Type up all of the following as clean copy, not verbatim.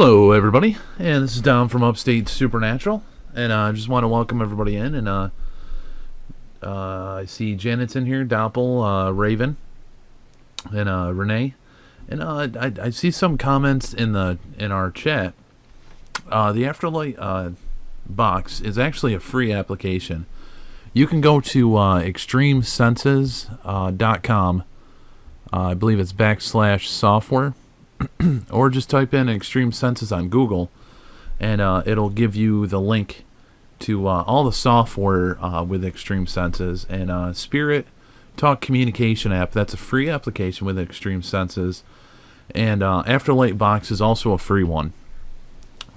Hello, everybody, and this is Dom from Upstate Supernatural, and I just want to welcome everybody in. And I see Janet's in here, Doppel, Raven, and Renee, and I see some comments in our chat. The Afterlight Box is actually a free application. You can go to eXtremesenses.com. I believe it's /software. Or just type in Extreme Senses on Google, and it'll give you the link to all the software with Extreme Senses. And Spirit Talk Communication app, that's a free application with Extreme Senses. And Afterlight Box is also a free one.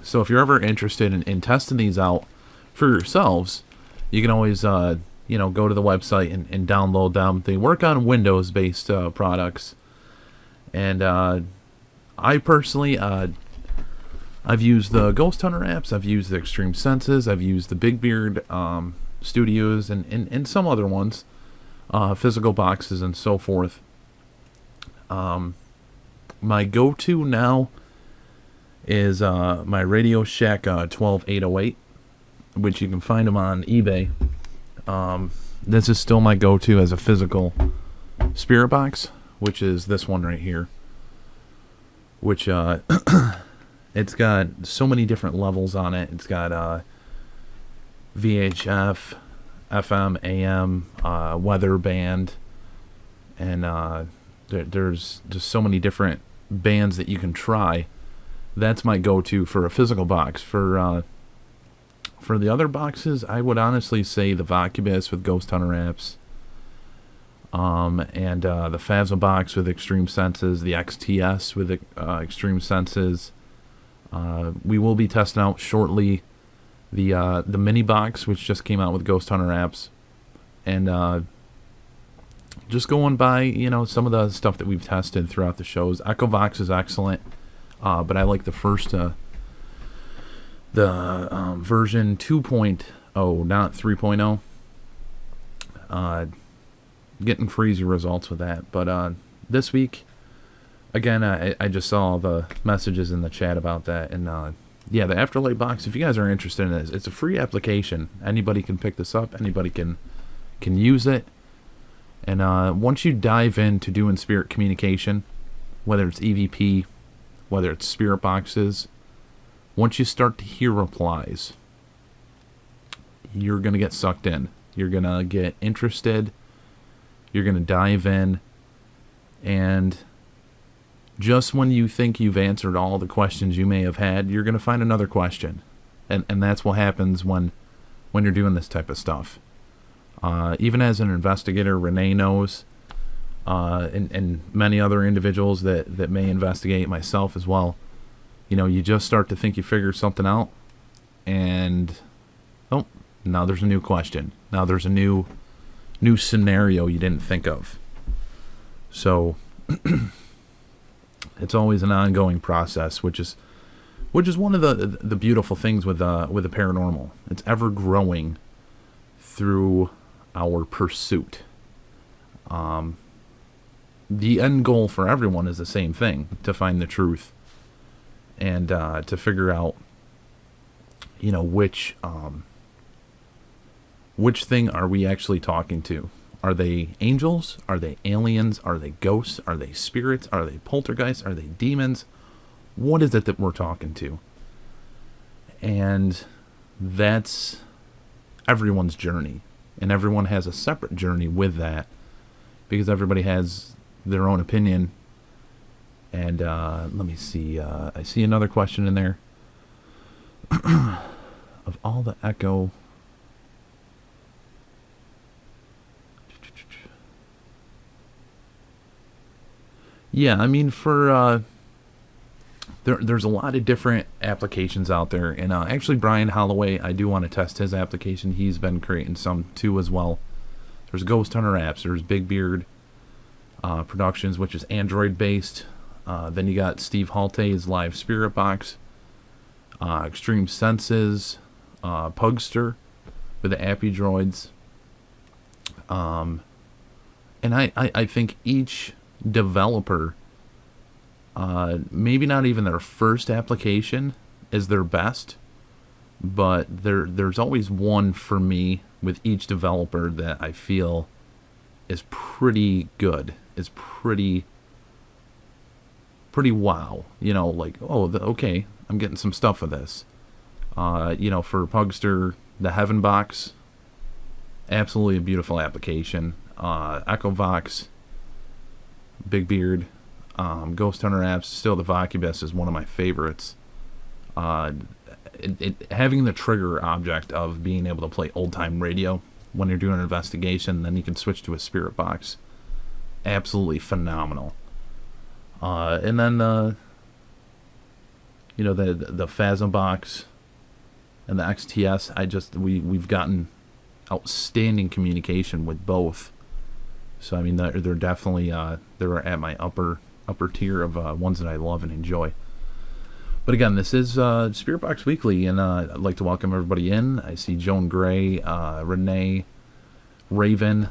So if you're ever interested in testing these out for yourselves, you can always go to the website and download them. They work on Windows-based products. And I personally, I've used the Ghost Hunter apps, I've used the Extreme Senses, I've used the Big Beard Studios, and some other ones, physical boxes and so forth. My go-to now is my Radio Shack 12808, which you can find them on eBay. This is still my go-to as a physical spirit box, which is this one right here. Which, it's got so many different levels on it. It's got VHF, FM, AM, weather band, and there's just so many different bands that you can try. That's my go-to for a physical box. For the other boxes, I would honestly say the Vocubus with Ghost Hunter apps. And the Phasma box with Extreme Senses, the XTS with Extreme Senses. We will be testing out shortly the mini box, which just came out with Ghost Hunter apps, and just going by some of the stuff that we've tested throughout the shows. EchoVox is excellent, but I like the first version 2.0, not 3.0. Getting crazy results with that. But this week, again, I just saw the messages in the chat about that. And yeah, the Afterlight Box, if you guys are interested in this, it's a free application. Anybody can pick this up. Anybody can use it. And once you dive into doing spirit communication, whether it's EVP, whether it's spirit boxes, once you start to hear replies, you're going to get sucked in. You're going to get interested. You're going to dive in, and just when you think you've answered all the questions you may have had, you're going to find another question. And that's what happens when you're doing this type of stuff. Even as an investigator, Renee knows, and many other individuals that may investigate, myself as well, you just start to think you figured something out, and oh, now there's a new question. Now there's a new scenario you didn't think of. So it's always an ongoing process, which is one of the beautiful things with the paranormal. It's ever growing through our pursuit. The end goal for everyone is the same thing: to find the truth and to figure out which thing are we actually talking to? Are they angels? Are they aliens? Are they ghosts? Are they spirits? Are they poltergeists? Are they demons? What is it that we're talking to? And that's everyone's journey. And everyone has a separate journey with that, because everybody has their own opinion. And let me see. I see another question in there. Of all the echo... Yeah, I mean, there's a lot of different applications out there, and actually Brian Holloway, I do want to test his application. He's been creating some too as well. There's Ghost Hunter apps. There's Big Beard Productions, which is Android based. Then you got Steve Halte's Live Spirit Box, Extreme Senses, Pugster with the Appy Droids. And I think each developer Maybe not even their first application is their best, but there's always one for me with each developer that I feel is pretty good, is pretty wow. You know, like, oh, okay, I'm getting some stuff with this. You know, for Pugster, the Heaven Box, absolutely a beautiful application. Echovox, Big Beard, Ghost Hunter apps, still the Vocubus is one of my favorites. Having the trigger object of being able to play old-time radio when you're doing an investigation, then you can switch to a spirit box. Absolutely phenomenal. And then, you know, the Phasm box and the XTS, we've gotten outstanding communication with both. So, I mean, they're definitely, they're at my upper tier of ones that I love and enjoy. But again, this is Spirit Box Weekly, and I'd like to welcome everybody in. I see Joan Gray, Renee, Raven,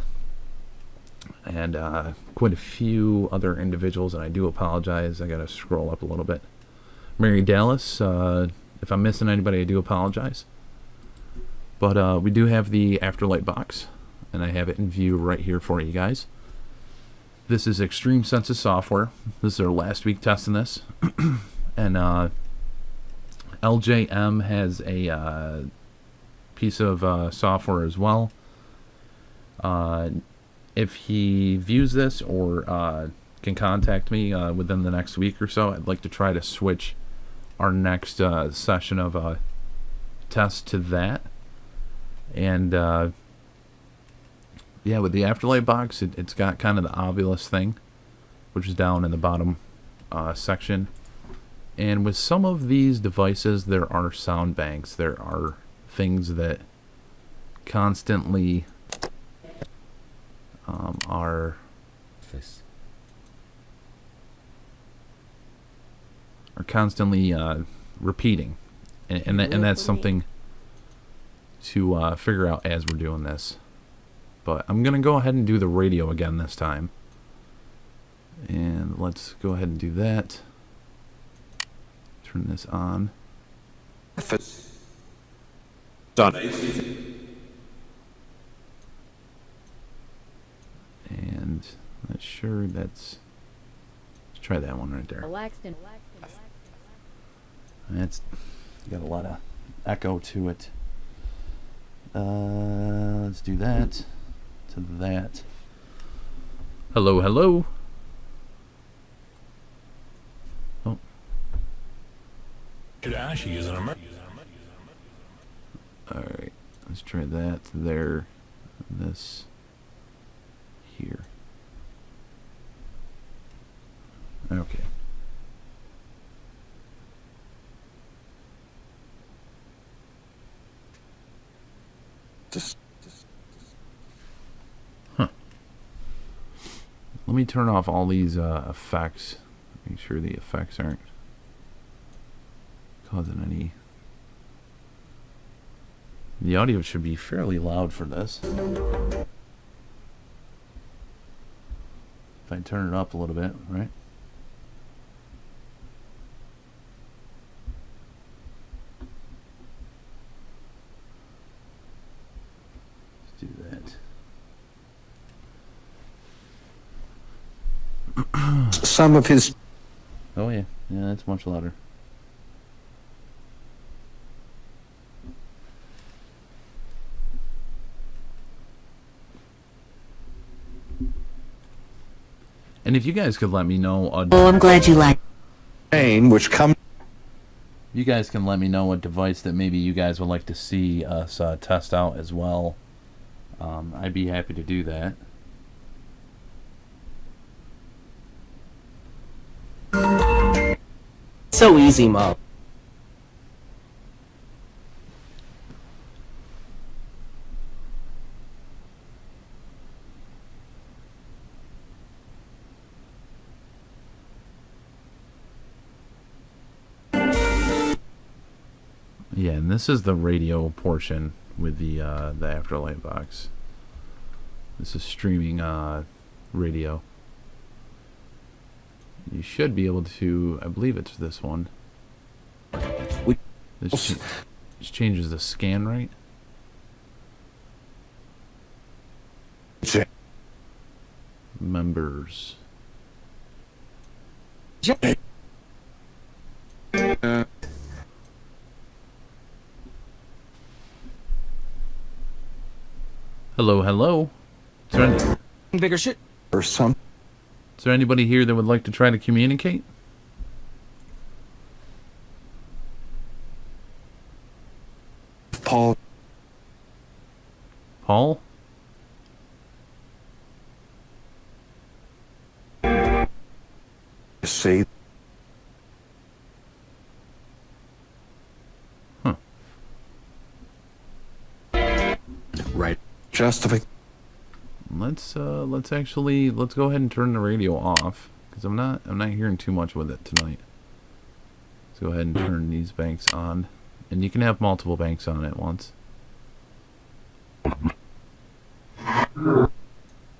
and quite a few other individuals, and I do apologize. I got to scroll up a little bit. Mary Dallas, if I'm missing anybody, I do apologize. But we do have the Afterlight Box, and I have it in view right here for you guys. This is eXtremesenses software. This is our last week testing this. And LJM has a piece of software as well. If he views this or can contact me within the next week or so, I'd like to try to switch our next session of test to that. And yeah, with the Afterlight Box, it's got kind of the obvious thing, which is down in the bottom section. And with some of these devices, there are sound banks. There are things that constantly are constantly repeating, and that's something to figure out as we're doing this. But I'm gonna go ahead and do the radio again this time, and let's go ahead and do that. Turn this on. Done. And not sure that's. Let's try that one right there. That's got a lot of echo to it. Let's do that. To that. Hello, hello. Oh. Alright, let's try that there. And this here. Okay. Huh. Let me turn off all these effects. Make sure the effects aren't causing any. The audio should be fairly loud for this. If I turn it up a little bit, right? Let's do that. Some of his... Oh yeah, yeah, that's much louder. And if you guys could let me know... Oh, I'm glad you like... which comes... You guys can let me know what device that maybe you guys would like to see us test out as well. I'd be happy to do that. So easy, Mo. Yeah, and this is the radio portion with the Afterlight Box. This is streaming radio. you should be able to, I believe it's this one. This changes the scan rate. Members. Hello, hello. Bigger shit. Or some. Is there anybody here that would like to try to communicate? Paul. Paul? Say. Huh. Right. Justify. Let's go ahead and turn the radio off, because I'm not hearing too much with it tonight. Let's go ahead and turn these banks on, and you can have multiple banks on at once.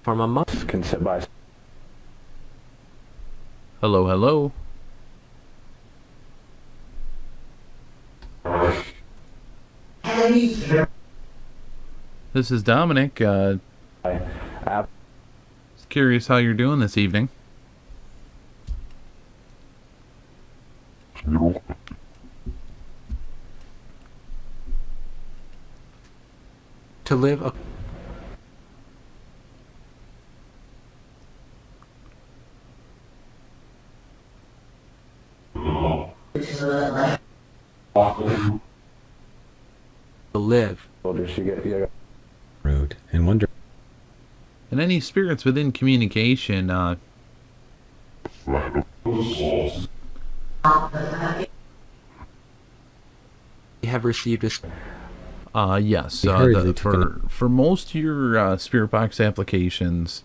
For my month. Can sit by. Hello, hello. This is Dominic. Just curious how you're doing this evening. To live a to live. Road and wonder. And any spirits within communication, We have received this. yes. We hurriedly took For most of your Spirit Box applications,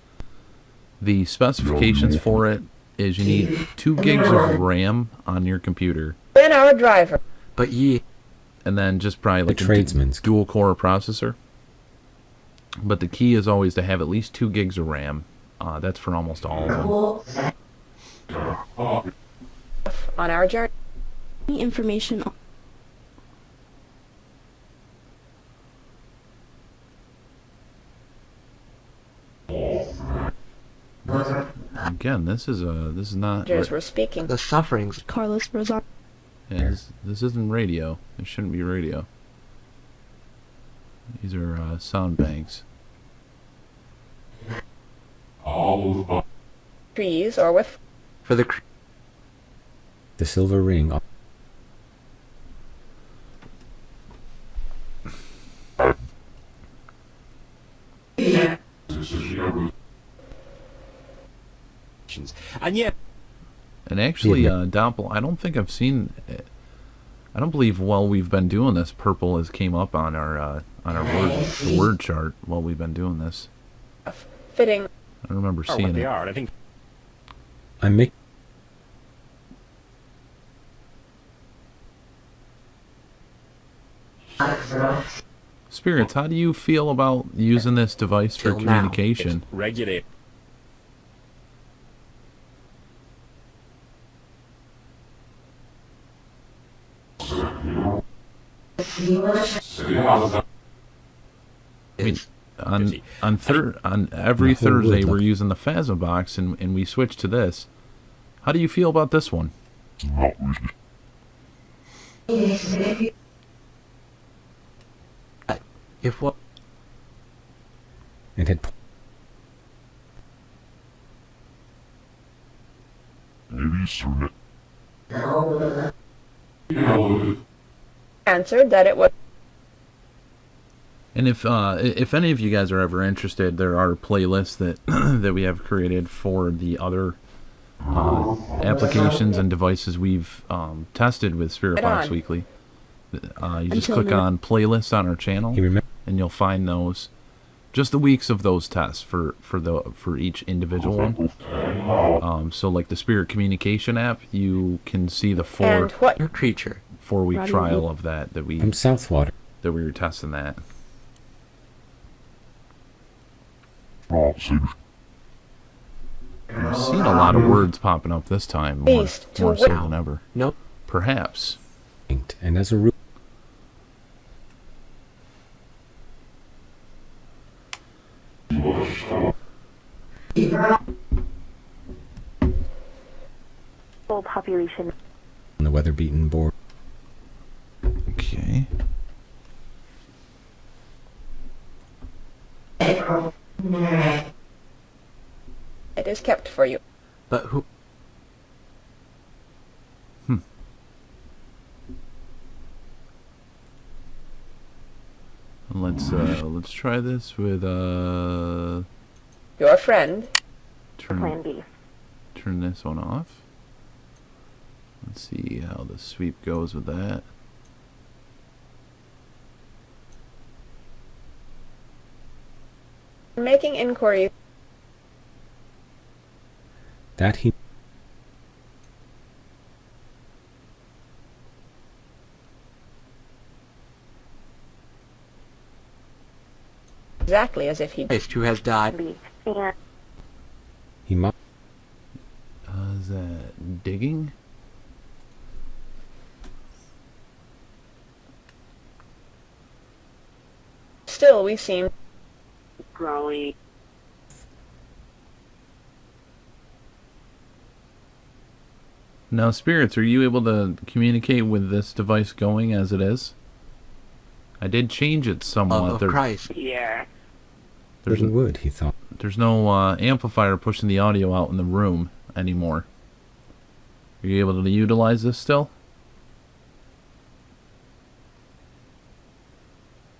the specifications for it is you need 2 gigs of RAM on your computer, An hour driver. But ye and then just probably like a tradesman's. dual core processor. But the key is always to have at least 2 gigs of RAM. That's for almost all of them. On our journey. Information on Again, this is not. We're speaking. the sufferings. Carlos Rosar. Yeah, this isn't radio. It shouldn't be radio. These are sound banks. Trees or with For the The silver ring. and yet And actually, Yeah. Doppel, I don't think I've seen. I don't believe while we've been doing this, purple has came up on our word chart while we've been doing this. fitting. I don't remember seeing it. I'm making. Spirits, how do you feel about using this device for Till now. communication? Regulate. I mean, on every The whole Thursday world. we're using the Phasma box, and we switch to this. How do you feel about this one? if what It had. Answered that it was. And if any of you guys are ever interested, there are playlists that that we have created for the other applications and devices we've tested with Spirit Right Box on. Weekly. You just Until click now. on playlists on our channel, He remember. and you'll find those. Just the weeks of those tests for each individual one. So like the Spirit Communication app, you can see the And what? your creature 4-week Roddy trial Wood. of that we From Southwater. were testing that. I'm seeing a lot of words popping up this time, Beast to more so win. than ever. Nope. Perhaps. And as a rule, Full population. on the weather-beaten board, Okay. It is kept for you. But who? Let's try this with Your friend. Plan B. turn this one off. Let's see how the sweep goes with that. Making inquiries. that he Exactly as if he Christ, who has died? B. And he must Is that digging? still we seem growing. Now, spirits, are you able to communicate with this device going as it is? I did change it somewhat. Of Christ. Yeah. There's, little wood, he thought. there's no amplifier pushing the audio out in the room anymore. Are you able to utilize this still?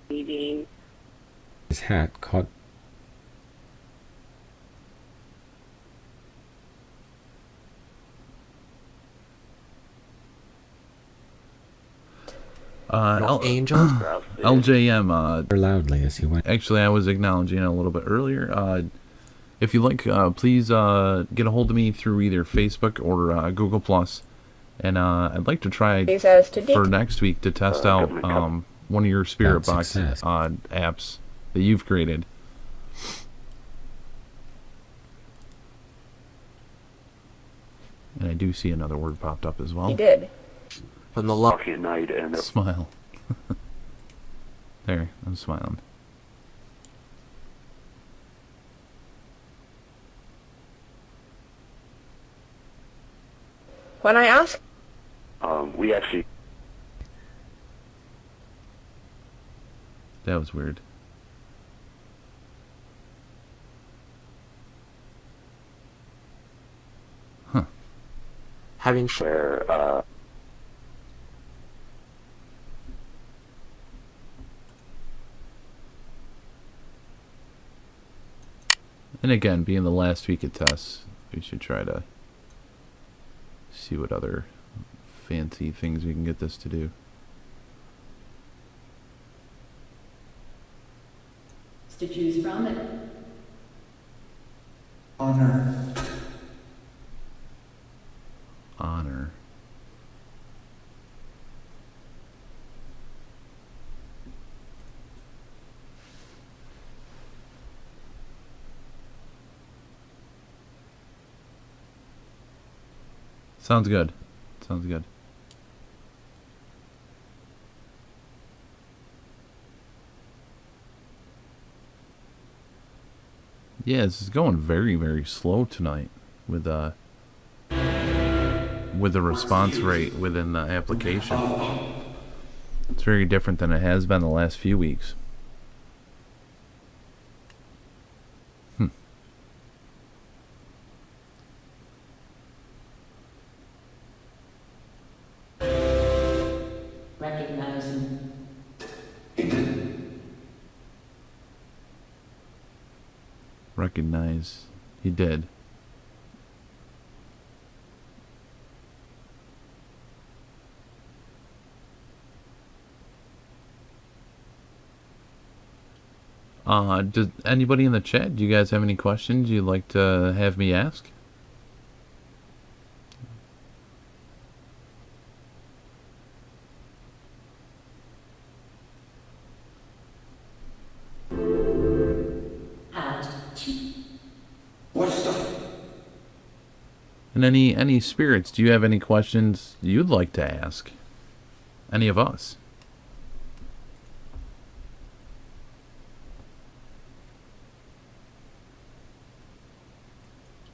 Reading. His hat caught No angels. LJM, loudly as he went. actually, I was acknowledging it a little bit earlier. If you like, please get a hold of me through either Facebook or Google Plus, and I'd like to try these as to for deep. next week to test out one of your Spirit About Box success. apps that you've created. And I do see another word popped up as He well. did. From the love. Smile. There, I'm smiling. When I asked We actually That was weird. Having where And again, being the last week of tests, we should try to see what other fancy things we can get this to do. To choose from it. Honor. Sounds good. Sounds good. Yeah, this is going very, very slow tonight with the response rate within the application. It's very different than it has been the last few weeks. Recognizing. Recognize he did. Does anybody in the chat, do you guys have any questions you'd like to have me ask? And any spirits, do you have any questions you'd like to ask any of us?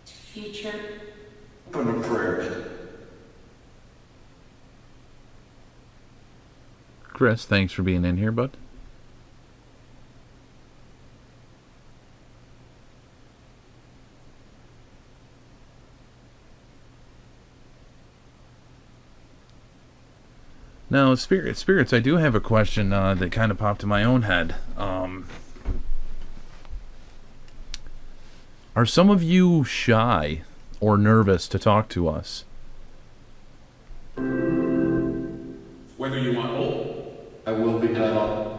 Future. Open to prayers. Chris, thanks for being in here, bud. Now, spirits, I do have a question that kind of popped in my own head. Are some of you shy or nervous to talk to us? Whether you want old, I will be done on.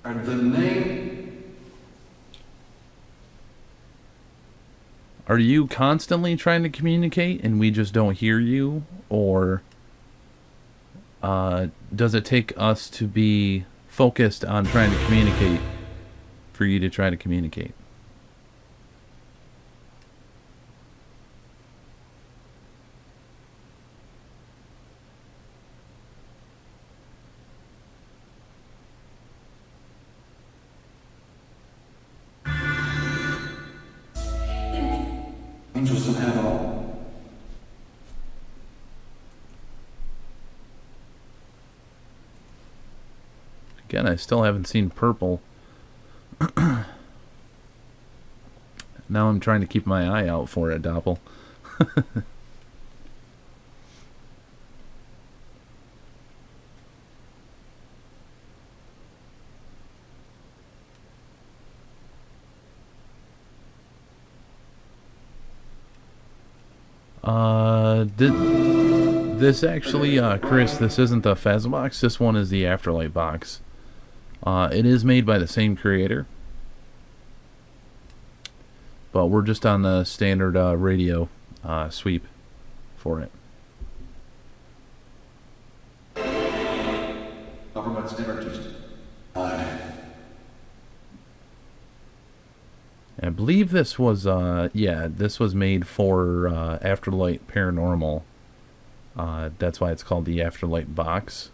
And the name? Are you constantly trying to communicate and we just don't hear you? Or does it take us to be focused on trying to communicate for you to try to communicate? Angels in heaven all. Again, I still haven't seen purple. Now I'm trying to keep my eye out for it, Doppel. This actually, Chris, this isn't the Phasma box. This one is the Afterlight box. It is made by the same creator, but we're just on the standard radio sweep for it. Government's energies. Aye. I believe this was, this was made for Afterlight Paranormal. That's why it's called the Afterlight box.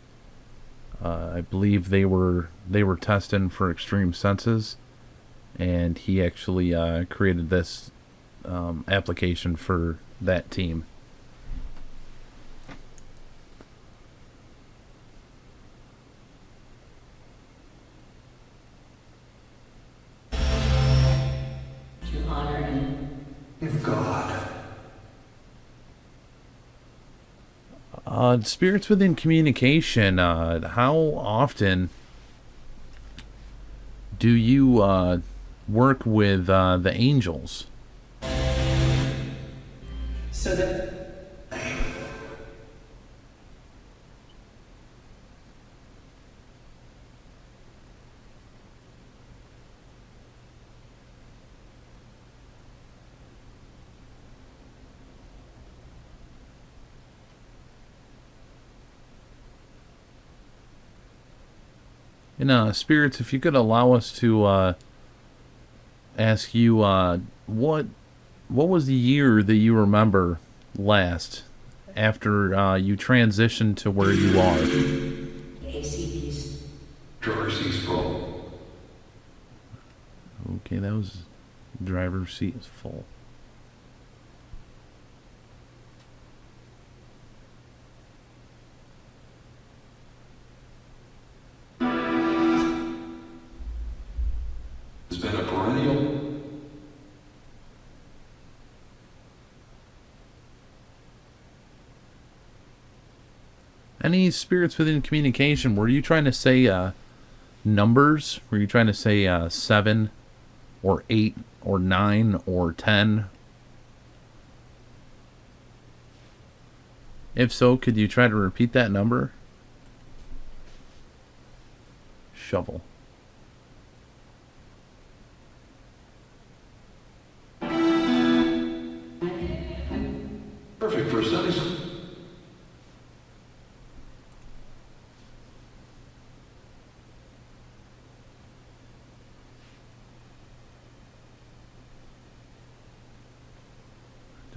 I believe they were testing for eXtremesenses, and he actually created this application for that team. To honor and If God. Spirits within communication, how often do you work with the angels? so that And spirits, if you could allow us to ask you, what was the year that you remember last after you transitioned to where you are? ACBs. George C. Sproul. Okay, that was driver's seat is full. Has been a perennial. Any spirits within communication, were you trying to say numbers? Were you trying to say 7 or 8 or 9 or 10? If so, could you try to repeat that number? Shovel.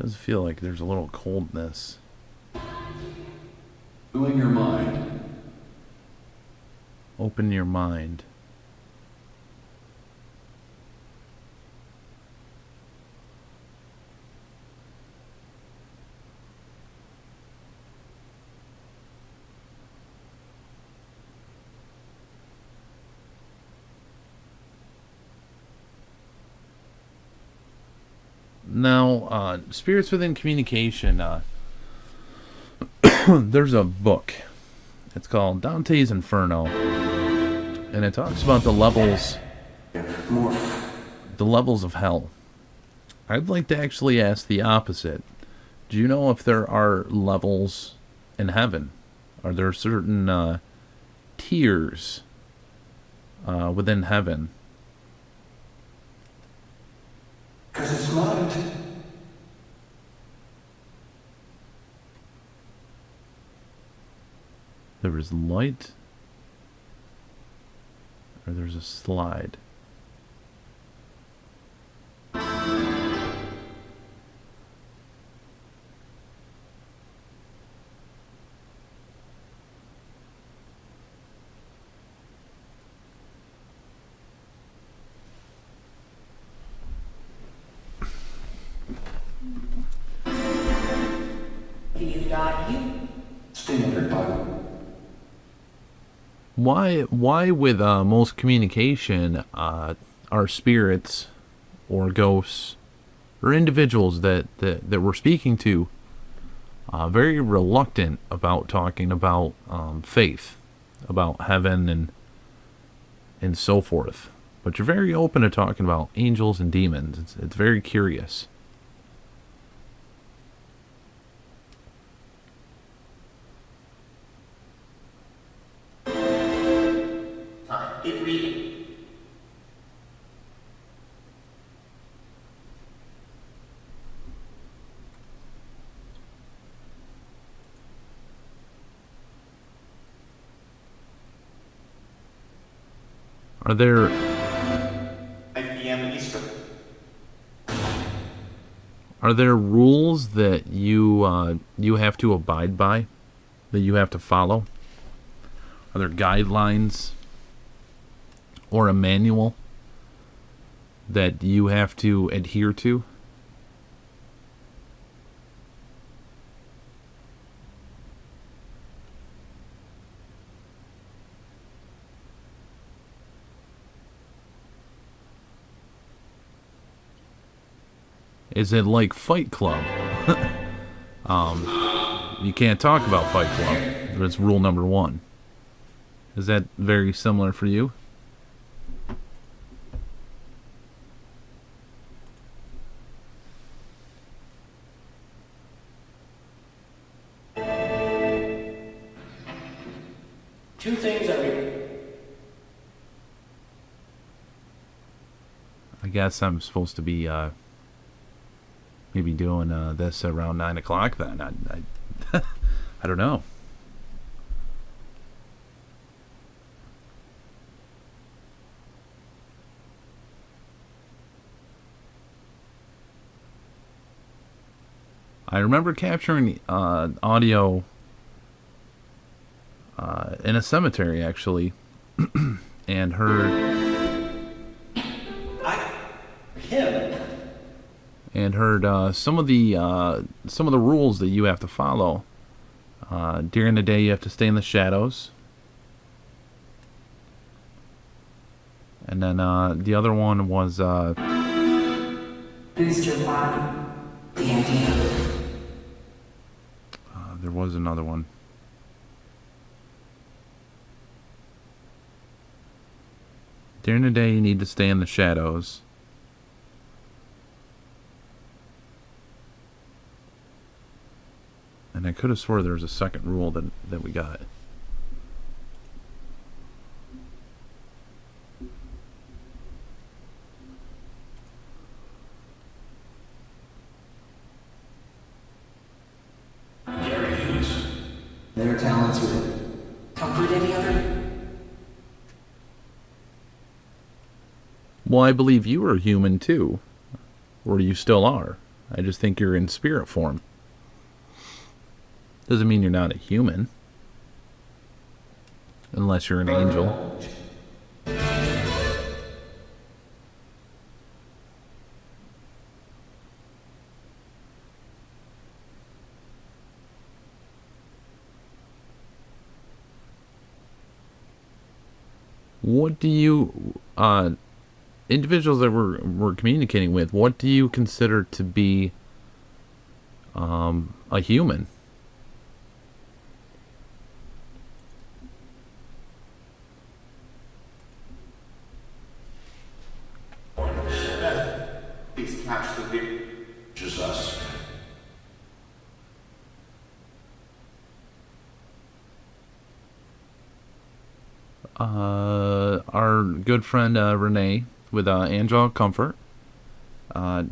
Does feel like there's a little coldness. Doing your mind. Open your mind. Now, Spirits Within Communication, there's a book. It's called Dante's Inferno, and it talks about the levels of hell. I'd like to actually ask the opposite. Do you know if there are levels in heaven? Are there certain tiers within heaven? Because it's not. There is light, or there's a slide. You got you. Standard Bible. Why with most communication, our spirits or ghosts or individuals that we're speaking to very reluctant about talking about faith, about heaven and so forth. But you're very open to talking about angels and demons. It's very curious. It reading. Are there 5 p.m. Eastern. Are there rules that you have to abide by, that you have to follow? Are there guidelines or a manual that you have to adhere to? Is it like Fight Club? You can't talk about Fight Club. That's rule number 1. Is that very similar for you? Two things are real. I guess I'm supposed to be maybe doing this around 9 o'clock then. I don't know. I remember capturing audio in a cemetery, actually, and heard some of the rules that you have to follow. During the day, you have to stay in the shadows, and then the other one was Boost your body. The idea. there was another one. During the day, you need to stay in the shadows. And I could have swore there was a second rule that we got. Their talents would comfort any other. Well, I believe you were human too. Or you still are. I just think you're in spirit form. Doesn't mean you're not a human. Unless you're an angel. What do you, individuals that we're communicating with, what do you consider to be a human? Please catch the video. Just us. Our good friend Renee with Angel Comfort.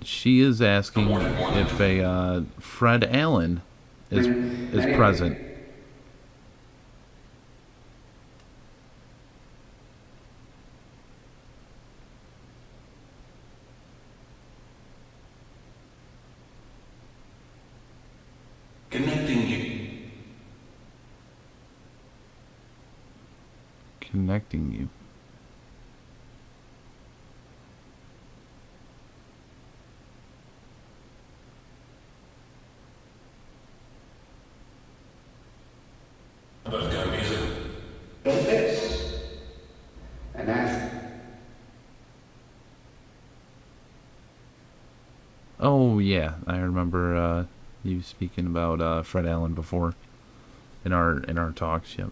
She is asking if a Fred Allen is present. Connecting you. Connecting you. Those got music. Don't this. And that. Oh yeah, I remember you speaking about Fred Allen before in our talks. Yep.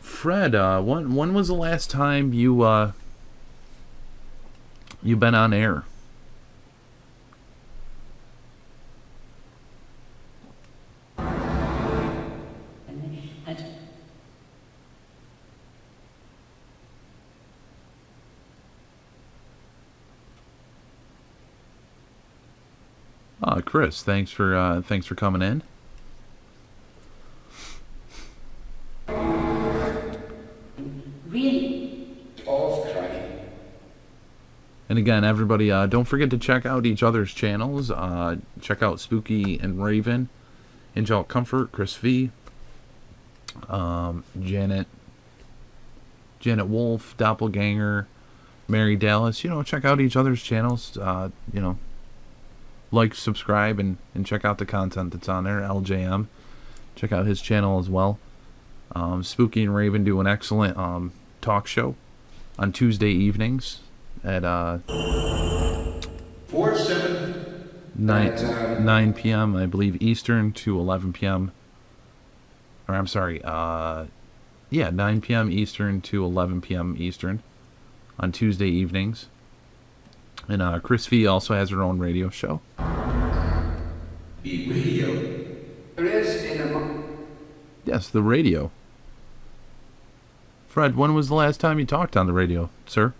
Fred, when was the last time you been on air? Chris, thanks for coming in. Really? All crying. And again, everybody, don't forget to check out each other's channels. Check out Spooky and Raven, Angelic Comfort, Chris V, Janet Wolf, Doppelganger, Mary Dallas. Check out each other's channels. Like, subscribe, and check out the content that's on there. LJM, check out his channel as well. Spooky and Raven do an excellent talk show on Tuesday evenings at 9 p.m. I believe Eastern to 11 p.m. Or I'm sorry, 9 p.m. Eastern to 11 p.m. Eastern on Tuesday evenings. And Chris V also has her own radio show. The radio. There is in a Yes, the radio. Fred, when was the last time you talked on the radio, sir?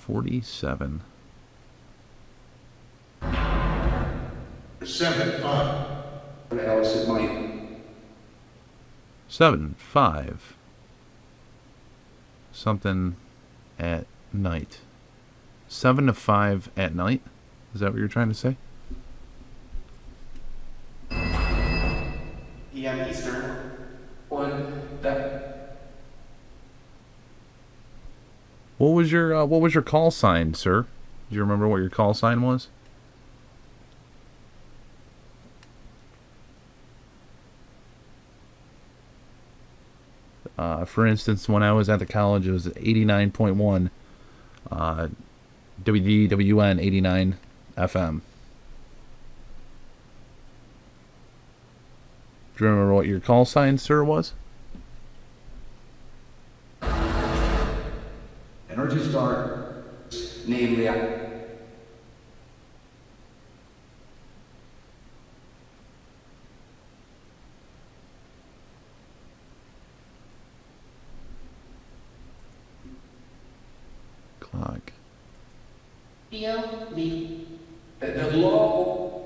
$47. 7-5. what else it might. 7-5. Something at night. 7 to 5 at night? Is that what you're trying to say? PM Eastern. One that. What was your call sign, sir? Do you remember what your call sign was? For instance, when I was at the college, it was 89.1 WDWN 89 FM. Do you remember what your call sign, sir, was? Energy Star. Namely, Fuck. The law.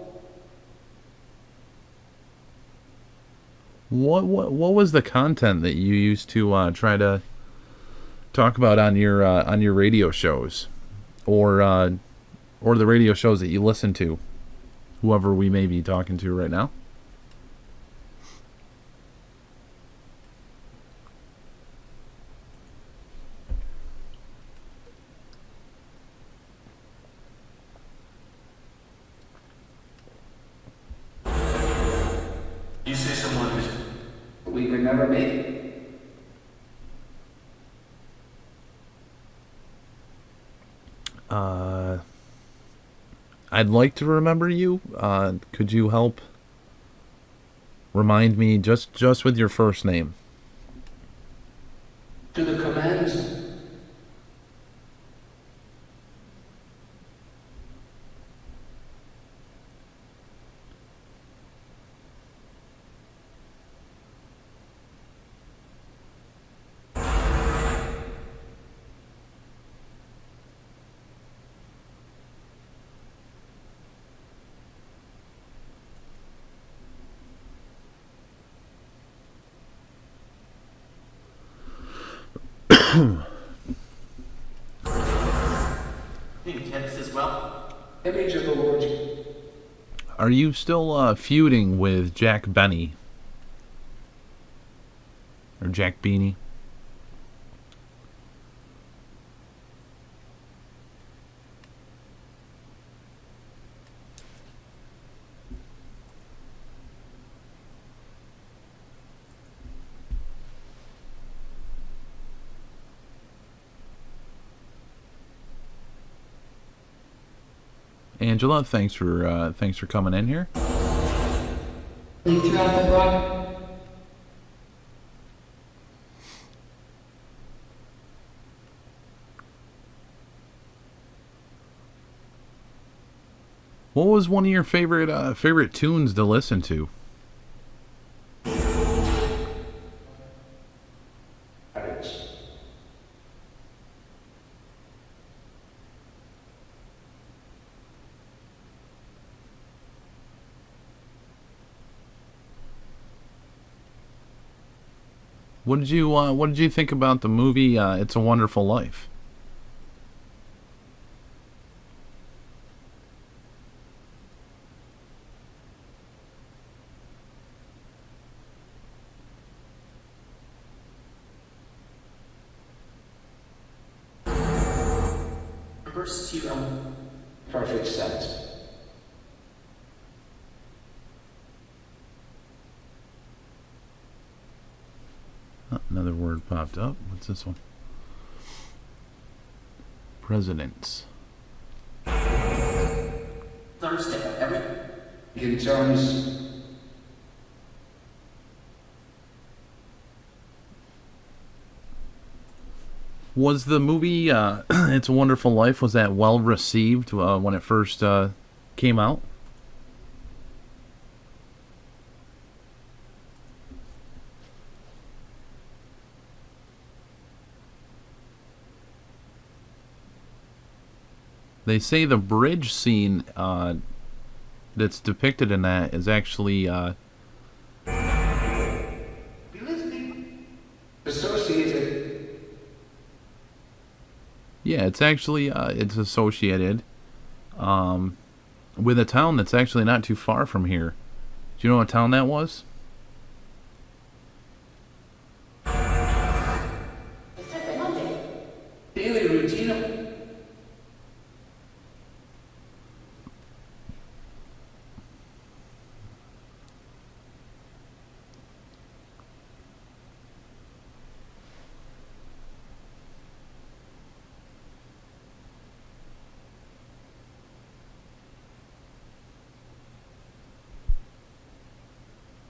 What was the content that you used to try to talk about on your radio shows, or the radio shows that you listen to, whoever we may be talking to right now? You say someone who's... We remember me? I'd like to remember you. Could you help remind me just with your first name? To the commands. As well. Image of the Lord. Are you still feuding with Jack Benny? Or Jack Beanie? Angela, thanks for coming in here. Throughout the broad. What was one of your favorite tunes to listen to? What did you think about the movie It's a Wonderful Life? First to Perfect sense. Oh, another word popped up. What's this one? Presidents. Thursday. In terms... Was the movie It's a Wonderful Life, was that well received when it first came out? They say the bridge scene that's depicted in that is actually associated. Yeah, it's actually it's associated with a town that's actually not too far from here. Do you know what town that was? Daily routine.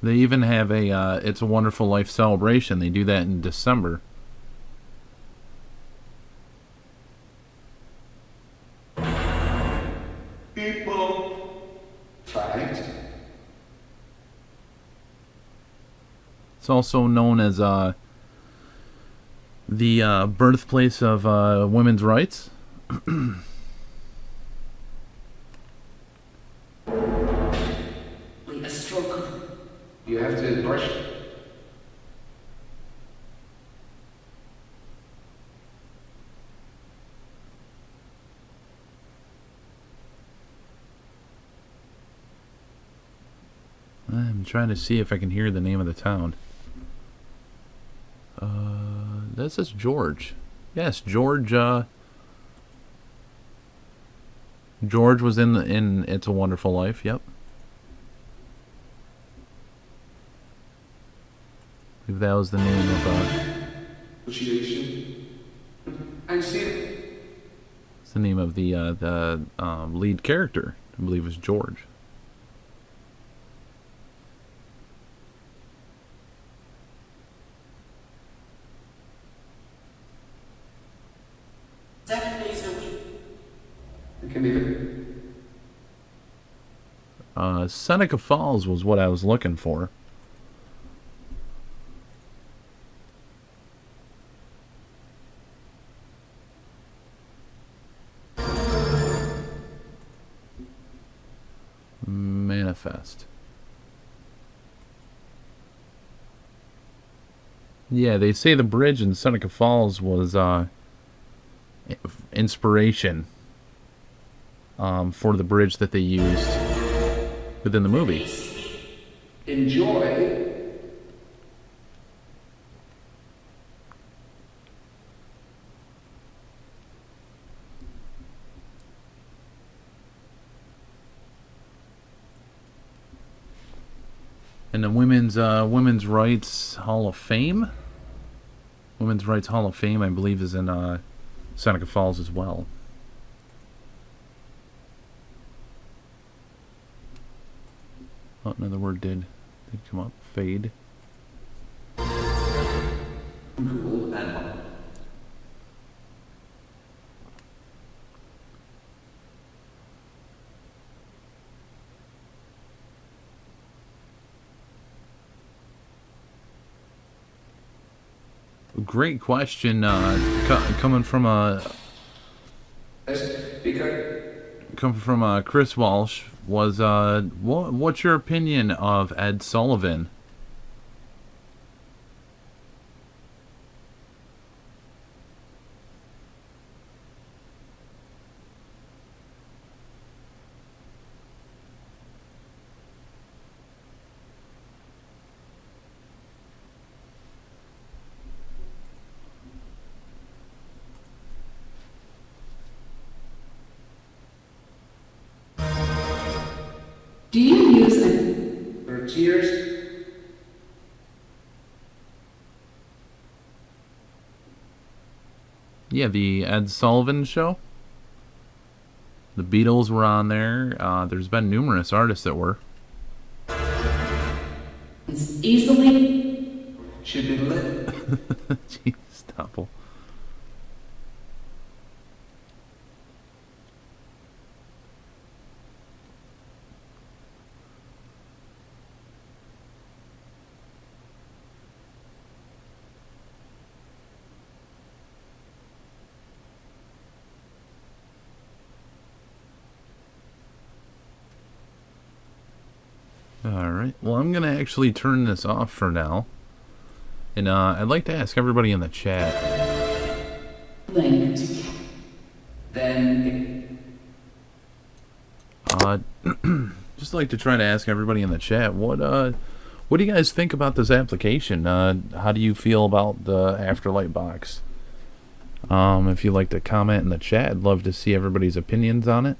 They even have a It's a Wonderful Life celebration. They do that in December. People. Fact. It's also known as the birthplace of women's rights. Wait, a stroke. You have to brush. I'm trying to see if I can hear the name of the town. This is George. Yes, George. George was in It's a Wonderful Life. Yep. I believe that was the name of. Appreciation. I see it. It's the name of the lead character. I believe it was George. I can even. Seneca Falls was what I was looking for. Manifest. Yeah, they say the bridge in Seneca Falls was inspiration for the bridge that they used within the movie. Enjoy. And the Women's Rights Hall of Fame. Women's Rights Hall of Fame, I believe, is in Seneca Falls as well. Oh, another word did come up. Fade. Cool and Great question. Coming from Chris Walsh was what's your opinion of Ed Sullivan? Do you use it? For tears. Yeah, the Ed Sullivan Show. The Beatles were on there. There's been numerous artists that were. It's easily. Should be lit. Jeez, Topple. Alright, well I'm going to actually turn this off for now. And I'd like to ask everybody in the chat. Linked. Then. Just like to try to ask everybody in the chat, what do you guys think about this application? How do you feel about the Afterlight Box? If you'd like to comment in the chat, I'd love to see everybody's opinions on it.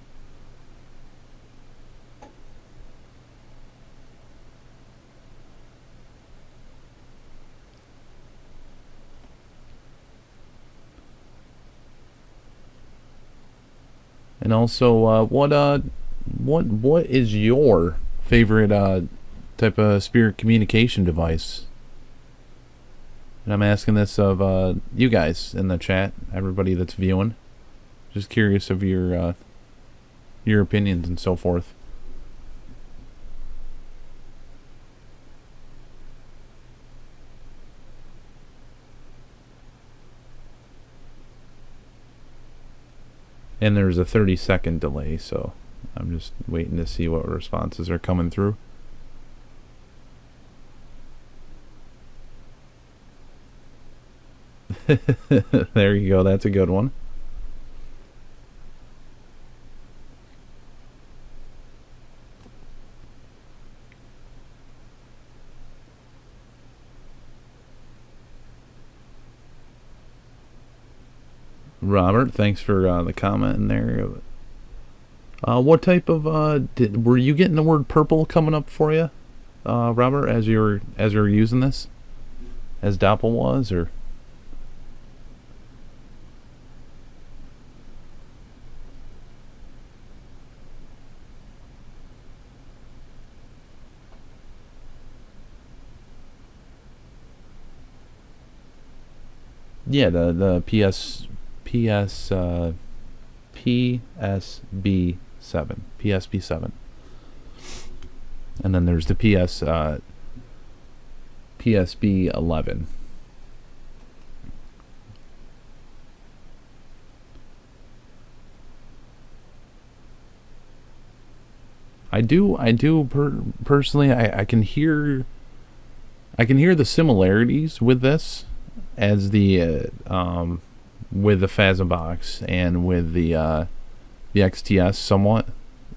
And also, what is your favorite type of spirit communication device? And I'm asking this of you guys in the chat, everybody that's viewing. Just curious of your opinions and so forth. And there's a 30-second delay, so I'm just waiting to see what responses are coming through. There you go. That's a good one. Robert, thanks for the comment in there. What type of were you getting the word purple coming up for you, Robert, as you're using this, as Doppel was, or? Yeah, the PSB7, PSB7, and then there's the PSB11. Personally, I can hear the similarities with this as the with the Phasm box and with the XTS somewhat.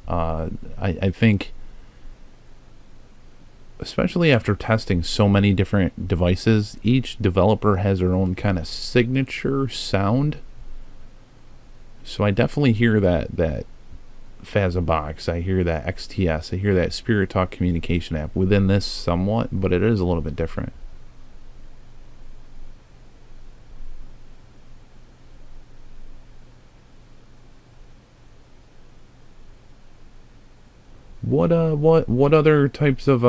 I think, especially after testing so many different devices, each developer has their own kind of signature sound. So I definitely hear that Phasm box, I hear that XTS, I hear that Spirit Talk communication app within this somewhat, but it is a little bit different. What other types of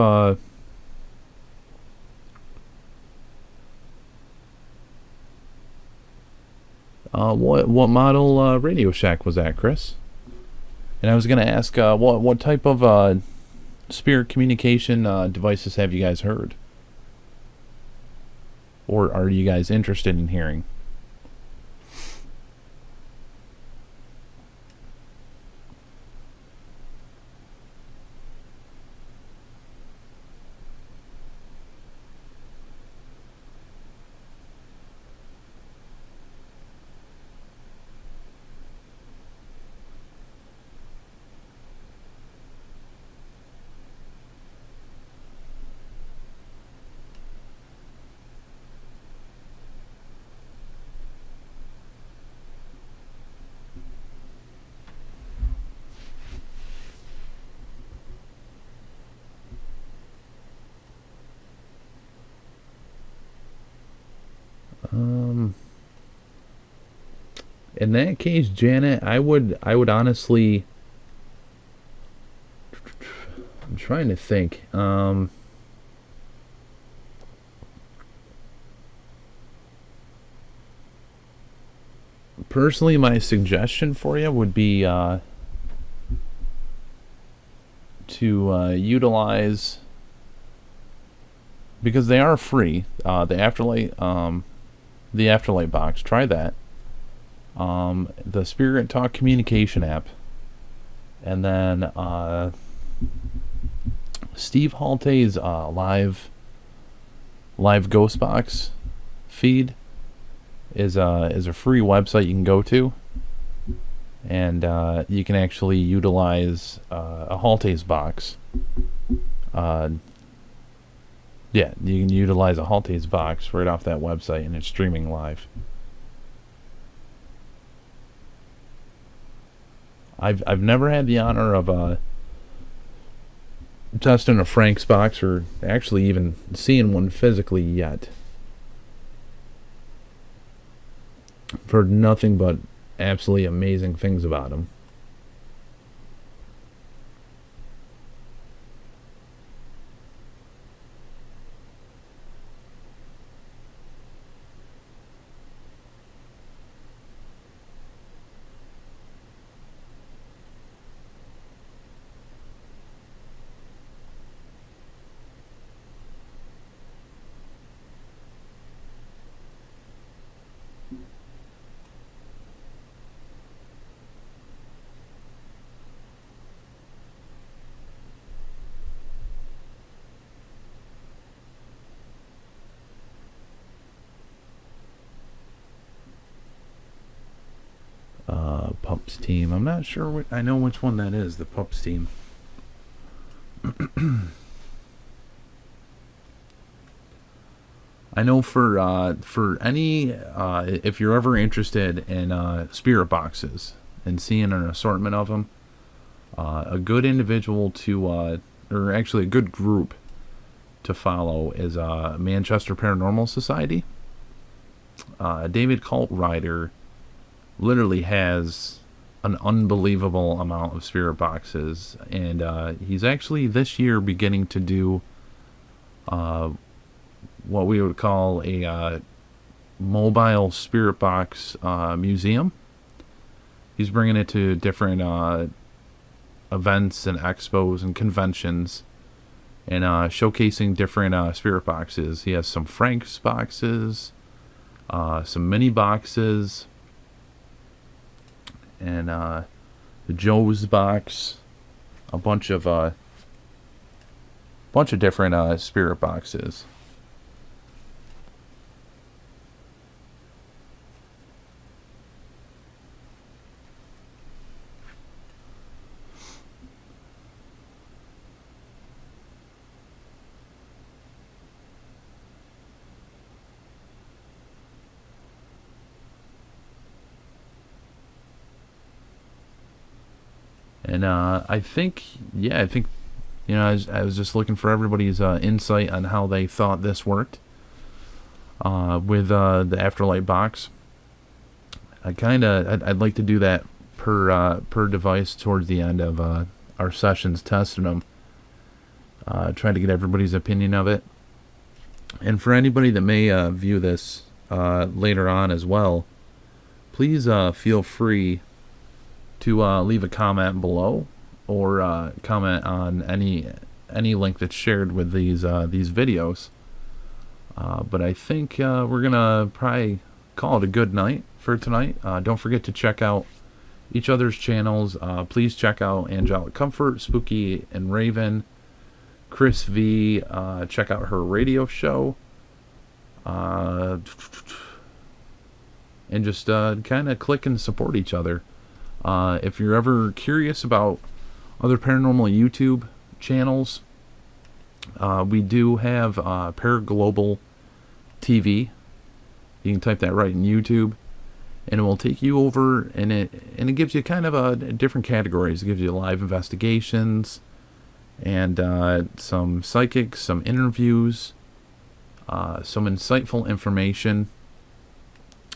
what model Radio Shack was that, Chris? And I was gonna ask what type of Spirit communication devices have you guys heard, or are you guys interested in hearing? In that case, Janet, I would honestly, I'm trying to think. Personally, my suggestion for you would be to utilize, because they are free, the Afterlight Box. Try that. The Spirit Talk communication app, and then Steve Halte's live Ghost Box feed is a free website you can go to, and you can actually utilize a Halte's box. Yeah, you can utilize a Halte's box right off that website, and it's streaming live. I've never had the honor of testing a Frank's box, or actually even seeing one physically yet. I've heard nothing but absolutely amazing things about them. Pups team. I'm not sure. I know which one that is. The Pups team. I know for any if you're ever interested in spirit boxes and seeing an assortment of them, a good individual to or actually a good group to follow is Manchester Paranormal Society. David Cult Rider literally has an unbelievable amount of spirit boxes, and he's actually this year beginning to do what we would call a mobile spirit box museum. He's bringing it to different events and expos and conventions, and showcasing different spirit boxes. He has some Frank's boxes, some mini boxes, and the Joe's box, a bunch of different spirit boxes. And I think, I was just looking for everybody's insight on how they thought this worked with the Afterlight Box. I'd like to do that per device towards the end of our sessions, testing them, trying to get everybody's opinion of it. And for anybody that may view this later on as well, please feel free to leave a comment below, or comment on any link that's shared with these videos. But I think we're gonna probably call it a good night for tonight. Don't forget to check out each other's channels. Please check out Angelic Comfort, Spooky and Raven, Chris V. Check out her radio show. And just kind of click and support each other. If you're ever curious about other paranormal YouTube channels, we do have Paraglobal TV. You can type that right in YouTube, and it will take you over, and it gives you kind of different categories. It gives you live investigations, and some psychics, some interviews, some insightful information.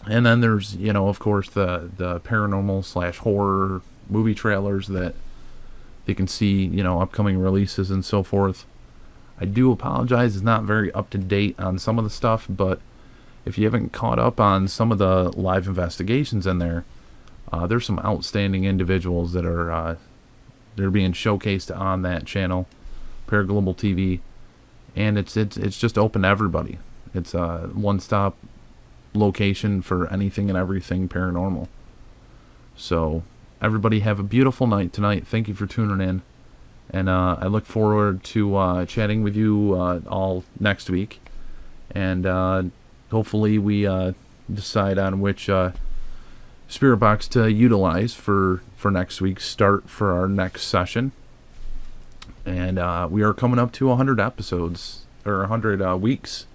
And then there's, of course, the paranormal / horror movie trailers that they can see, upcoming releases and so forth. I do apologize, it's not very up to date on some of the stuff, but if you haven't caught up on some of the live investigations in there, there's some outstanding individuals that are they're being showcased on that channel, Paraglobal TV, and it's just open to everybody. It's a one-stop location for anything and everything paranormal. So everybody have a beautiful night tonight. Thank you for tuning in, and I look forward to chatting with you all next week, and hopefully we decide on which spirit box to utilize for next week's start for our next session. And we are coming up to 100 episodes, or 100 weeks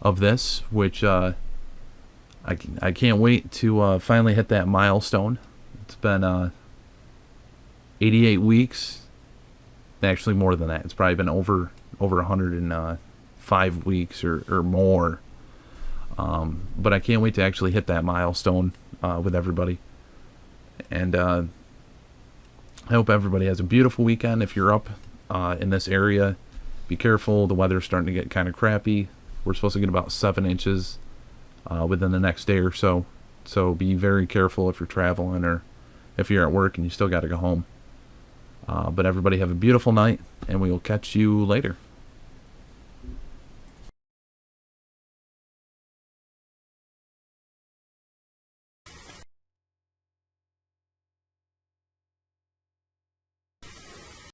of this, which I can't wait to finally hit that milestone. It's been 88 weeks. Actually, more than that. It's probably been over 105 weeks or more. But I can't wait to actually hit that milestone with everybody. And I hope everybody has a beautiful weekend. If you're up in this area, be careful. The weather's starting to get kind of crappy. We're supposed to get about 7 inches within the next day or so. So be very careful if you're traveling or if you're at work and you still got to go home. But everybody have a beautiful night, and we will catch you later.